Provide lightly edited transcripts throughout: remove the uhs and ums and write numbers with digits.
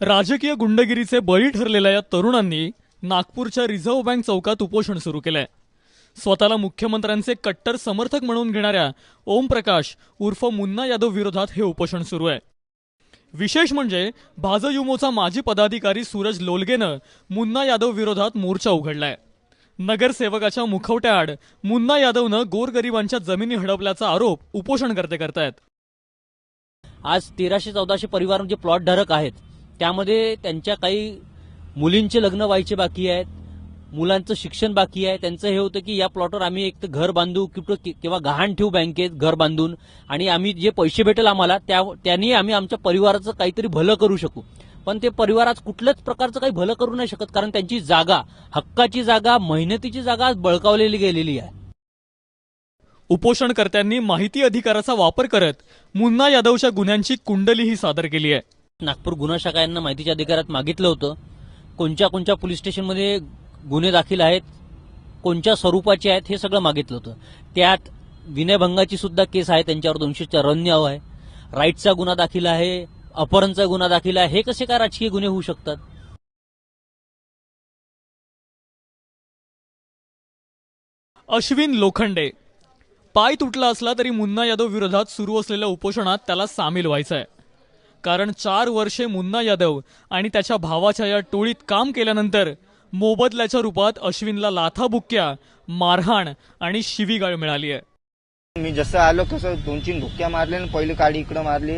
राजकीय गुंडगिरीचे बळी ठरलेल्या या तरुणांनी नागपूरच्या रिझर्व्ह बँक चौकात उपोषण सुरू केलंय. स्वतःला मुख्यमंत्र्यांचे कट्टर समर्थक म्हणून घेणाऱ्या ओमप्रकाश उर्फ मुन्ना यादव विरोधात हे उपोषण सुरू आहे. विशेष म्हणजे भाजयुमोचा माजी पदाधिकारी सूरज लोलगेनं मुन्ना यादव विरोधात मोर्चा उघडलाय. नगरसेवकाच्या मुखवट्याआड मुन्ना यादवनं गोरगरिबांच्या जमिनी हडपल्याचा आरोप उपोषणकर्ते करतायत. आज 1300-1400 परिवार जे प्लॉट धारक आहेत त्यामध्ये त्यांच्या काही मुलींचे लग्न व्हायचे बाकी आहेत, मुलांचं शिक्षण बाकी आहे. त्यांचं हे होतं की या प्लॉटवर आम्ही एक तर घर बांधू किंवा गहाण ठेवू बँकेत घर बांधून, आणि आम्ही जे पैसे भेटेल आम्हाला त्यांनी आम्ही आमच्या परिवाराचं काहीतरी भलं करू शकू. पण ते परिवार आज कुठल्याच प्रकारचं काही भलं करू नाही शकत, कारण त्यांची जागा, हक्काची जागा, मेहनतीची जागा आज बळकावलेली गेलेली आहे. उपोषणकर्त्यांनी माहिती अधिकाराचा वापर करत मुन्ना यादवच्या गुन्ह्यांची कुंडलीही सादर केली आहे. नागपूर गुन्हा शाखा यांना माहितीच्या अधिकारात मागितलं होतं कोणत्या कोणत्या पोलीस स्टेशनमध्ये गुन्हे दाखल आहेत, कोणत्या स्वरूपाचे आहेत, हे सगळं मागितलं होतं. त्यात विनयभंगाची सुद्धा केस आहे, त्यांच्यावर 294 आहे, राईटचा गुन्हा दाखल आहे, अपहरणचा गुन्हा दाखल आहे. हे कसे काय राजकीय गुन्हे होऊ शकतात? अश्विन लोखंडे पाय तुटला असला तरी मुन्ना यादव विरोधात सुरू असलेल्या उपोषणात त्याला सामील व्हायचं आहे. कारण 4 वर्षे मुन्ना यादव आणि त्याच्या भावाच्या या टोळीत काम केल्यानंतर मोबदल्याच्या रूपात अश्विनला लाथाबुक्क्या, मारहाण आणि शिवीगाळ मिळाली आहे. मी जसं आलो तसं 2-3 धुक्क्या मारले आणि पहिली काडी इकडे मारली.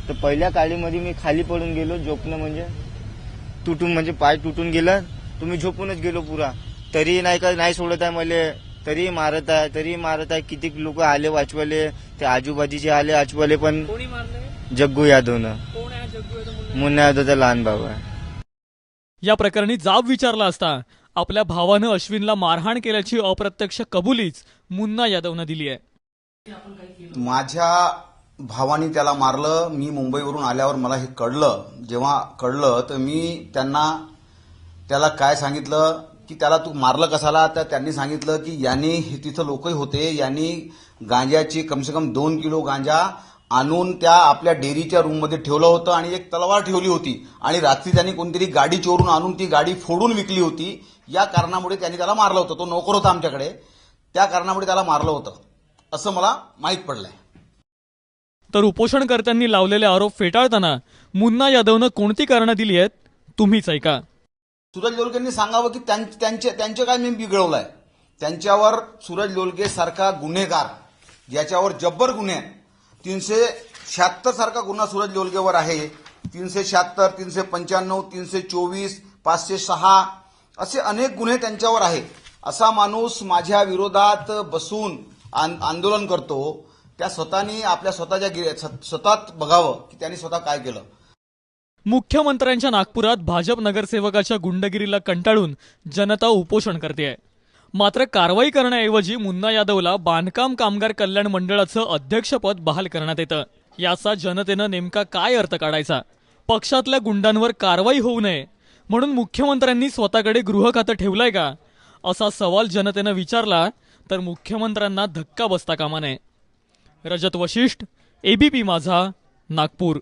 तर पहिल्या काडीमध्ये मी खाली पडून गेलो. झोपणं म्हणजे तुटून, म्हणजे पाय तुटून गेला. तुम्ही झोपूनच गेलो पुरा. तरी नाही सोडत आहे मला, तरी मारत आहे. किती लोक आले वाचवाले, ते आजूबाजूचे आले वाचवाले. पण जग्गू यादवनं, मुन्ना यादवचा लहान भाऊ आहे. या प्रकरणी जाब विचारला असता आपल्या भावानं अश्विनला मारहाण केल्याची अप्रत्यक्ष कबुलीच मुन्ना यादवनं दिली आहे. माझ्या भावानी त्याला मारलं. मी मुंबईवरून आल्यावर मला हे कळलं. जेव्हा कळलं तर मी त्याला काय सांगितलं की त्याला तू मारलं कशाला. तर त्यांनी सांगितलं की यांनी तिथं लोकही होते, यांनी गांजाची कमसे कम 2 किलो गांजा आणून त्या आपल्या डेअरीच्या रूममध्ये ठेवलं होतं आणि एक तलवार ठेवली होती, आणि रात्री त्यांनी कोणतरी गाडी चोरून आणून ती गाडी फोडून विकली होती. या कारणामुळे त्यांनी त्याला मारलं होतं. तो नोकर होता आमच्याकडे, त्या कारणामुळे त्याला मारलं होतं असं मला माहीत पडलंय. तर उपोषणकर्त्यांनी लावलेले आरोप फेटाळताना मुन्ना यादवनं कोणती कारणं दिली आहेत तुम्हीच ऐका. सूरज लोलगेंनी सांगावं की त्यांचे काय मी बिघडवलंय. त्यांच्यावर सूरज लोलगे सारखा गुन्हेगार, ज्याच्यावर जब्बर गुन्हे, 376 सारखा गुन्हा सूरज लोलगेवर आहे. 376, 395, 324, 506 असे अनेक गुन्हे त्यांच्यावर आहे. असा माणूस माझ्या विरोधात बसून आंदोलन करतो. त्या स्वतःनी आपल्या स्वतःच बघावं की त्यांनी स्वतः काय केलं. मुख्यमंत्र्यांच्या नागपुरात भाजप नगरसेवकाच्या गुंडगिरीला कंटाळून जनता उपोषण करते आहे. मात्र कारवाई करण्याऐवजी मुन्ना यादवला बांधकाम कामगार कल्याण मंडळाचं अध्यक्षपद बहाल करण्यात येतं. याचा जनतेनं नेमका काय अर्थ काढायचा? पक्षातल्या गुंडांवर कारवाई होऊ नये म्हणून मुख्यमंत्र्यांनी स्वतःकडे गृह खातं ठेवलंय का, असा सवाल जनतेनं विचारला तर मुख्यमंत्र्यांना धक्का बसता कामा नये. रजत वशिष्ठ, एबीपी माझा, नागपूर.